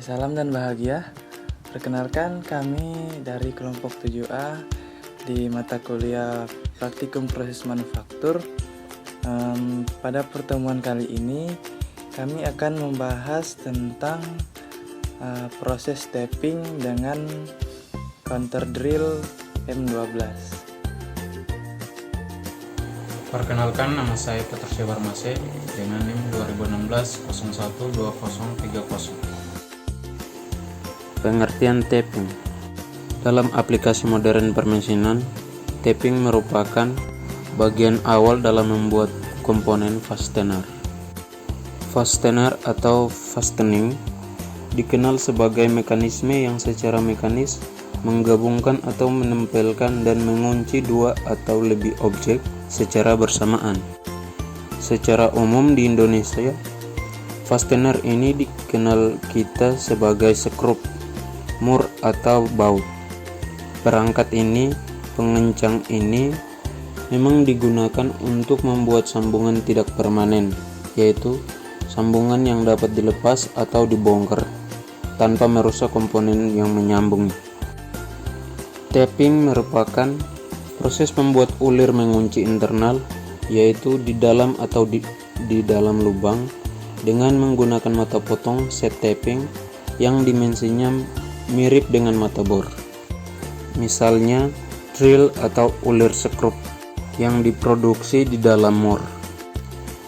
Salam dan bahagia. Perkenalkan, kami dari kelompok 7A di mata kuliah Praktikum Proses Manufaktur. Pada pertemuan kali ini kami akan membahas tentang proses tapping dengan counter drill M12. Perkenalkan, nama saya Peter Syarmase dengan NIM 2016-012030. Pengertian tapping. Dalam aplikasi modern permesinan, tapping merupakan bagian awal dalam membuat komponen fastener. Fastener atau fastening dikenal sebagai mekanisme yang secara mekanis menggabungkan atau menempelkan dan mengunci dua atau lebih objek secara bersamaan. Secara umum di Indonesia, fastener ini dikenal kita sebagai skrup, mur atau baut. Perangkat ini, pengencang ini memang digunakan untuk membuat sambungan tidak permanen, yaitu sambungan yang dapat dilepas atau dibongkar tanpa merusak komponen yang menyambung. Tapping merupakan proses membuat ulir mengunci internal, yaitu di dalam atau di dalam lubang, dengan menggunakan mata potong set tapping yang dimensinya mirip dengan mata bor. Misalnya drill atau ulir skrup yang diproduksi di dalam mur.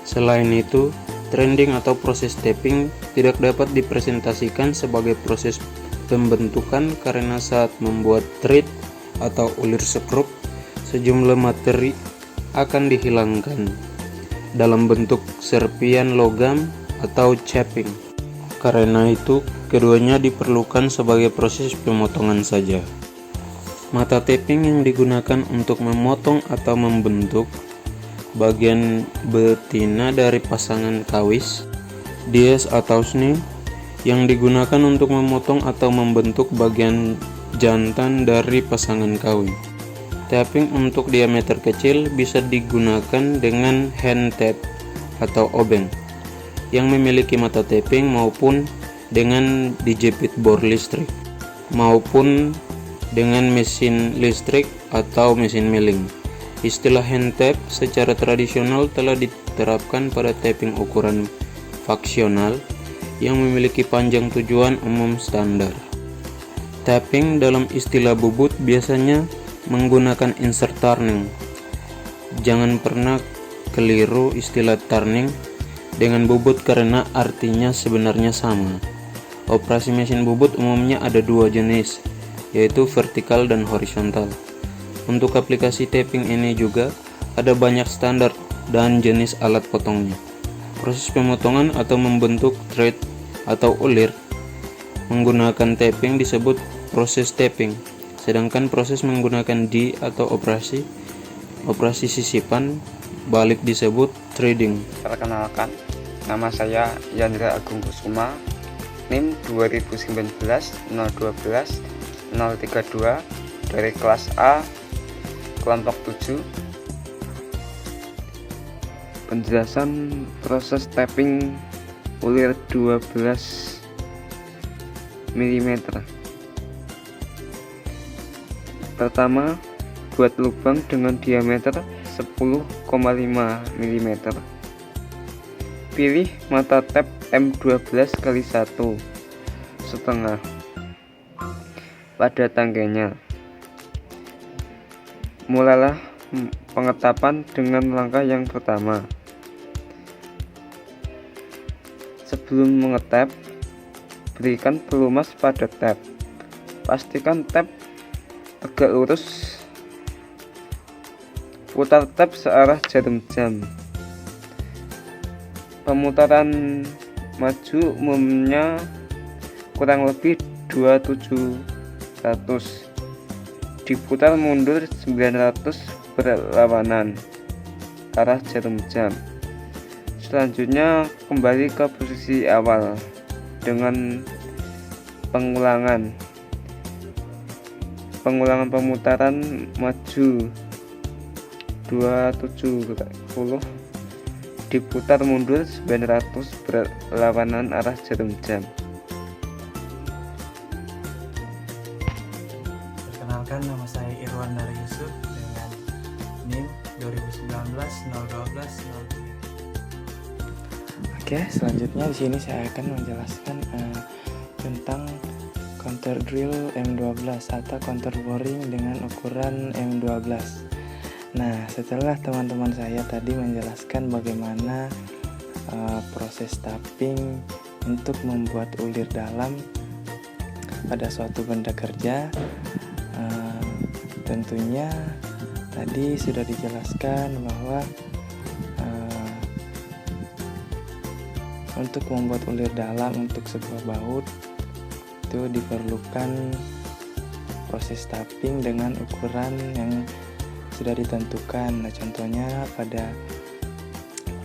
Selain itu, trending atau proses tapping tidak dapat dipresentasikan sebagai proses pembentukan karena saat membuat thread atau ulir skrup, sejumlah materi akan dihilangkan dalam bentuk serpian logam atau capping. Karena itu, keduanya diperlukan sebagai proses pemotongan saja. Mata tapping yang digunakan untuk memotong atau membentuk bagian betina dari pasangan kawis, dies atau snip, yang digunakan untuk memotong atau membentuk bagian jantan dari pasangan kawin. Tapping untuk diameter kecil bisa digunakan dengan hand tap atau obeng yang memiliki mata tapping maupun dengan dijepit bor listrik maupun dengan mesin listrik atau mesin milling. Istilah hand tap secara tradisional telah diterapkan pada tapping ukuran faksional yang memiliki panjang tujuan umum standar. Tapping dalam istilah bubut biasanya menggunakan insert turning. Jangan pernah keliru istilah turning dengan bubut karena artinya sebenarnya sama. Operasi mesin bubut umumnya ada dua jenis, yaitu vertikal dan horizontal. Untuk aplikasi tapping ini juga ada banyak standar dan jenis alat potongnya. Proses pemotongan atau membentuk thread atau ulir menggunakan tapping disebut proses tapping, sedangkan proses menggunakan die atau operasi sisipan balik disebut threading. Perkenalkan, nama saya Yandra Agung Kusuma, NIM 2019-012-032 dari kelas A, kelompok 7. Penjelasan proses tapping ulir 12 mm. Pertama, buat lubang dengan diameter 10,5 mm. Pilih mata tap M12x1,5 pada tangkainya. Mulailah pengetapan dengan langkah yang pertama. Sebelum mengetap, berikan pelumas pada tap. Pastikan tap tegak lurus. Putar tap searah jarum jam. Pemutaran maju umumnya kurang lebih 2700. Diputar mundur 900 berlawanan arah jarum jam. Selanjutnya kembali ke posisi awal dengan pengulangan pemutaran maju 27 diputar mundur 900 berlawanan arah jarum jam. Perkenalkan, nama saya Irwan dari Yusuf dengan NIM 2019 012 03. Oke, selanjutnya di sini saya akan menjelaskan tentang counter drill M12 atau counter boring dengan ukuran M12. Nah, setelah teman-teman saya tadi menjelaskan bagaimana proses tapping untuk membuat ulir dalam pada suatu benda kerja, tentunya tadi sudah dijelaskan bahwa untuk membuat ulir dalam untuk sebuah baut itu diperlukan proses tapping dengan ukuran yang sudah ditentukan. Nah, contohnya pada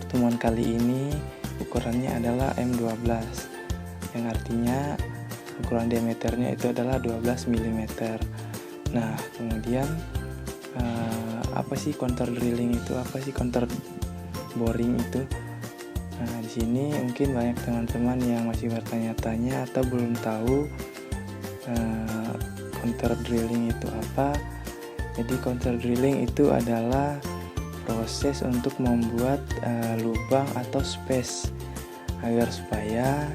pertemuan kali ini ukurannya adalah M12, yang artinya ukuran diameternya itu adalah 12 mm. Nah, kemudian apa sih counter drilling itu? Apa sih counter boring itu? Nah, di sini mungkin banyak teman-teman yang masih bertanya-tanya atau belum tahu counter drilling itu apa. Jadi counter drilling itu adalah proses untuk membuat lubang atau space agar supaya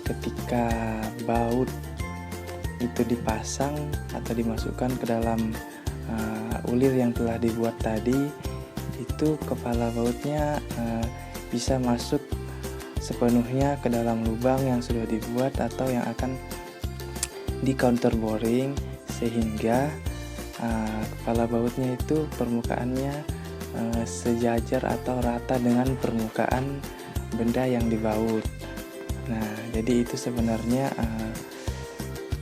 ketika baut itu dipasang atau dimasukkan ke dalam ulir yang telah dibuat tadi, itu kepala bautnya bisa masuk sepenuhnya ke dalam lubang yang sudah dibuat atau yang akan di counter boring, sehingga kepala bautnya itu permukaannya sejajar atau rata dengan permukaan benda yang dibaut. Nah, jadi itu sebenarnya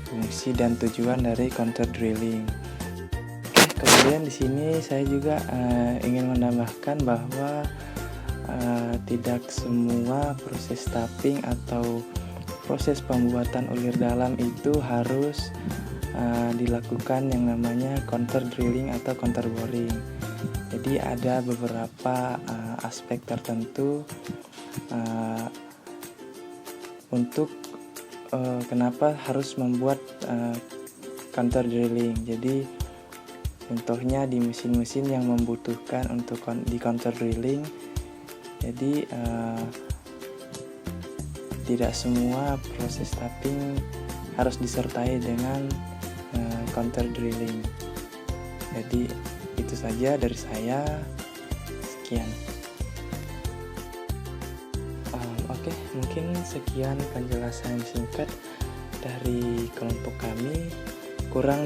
fungsi dan tujuan dari counter drilling. Kemudian di sini saya juga ingin menambahkan bahwa tidak semua proses tapping atau proses pembuatan ulir dalam itu harus dilakukan yang namanya counter drilling atau counter boring. Jadi ada beberapa aspek tertentu untuk kenapa harus membuat counter drilling. Jadi contohnya di mesin-mesin yang membutuhkan untuk di counter drilling, jadi tidak semua proses tapping harus disertai dengan counter drilling. Jadi itu saja dari saya. Sekian. Oke, mungkin sekian penjelasan singkat dari kelompok kami. Kurang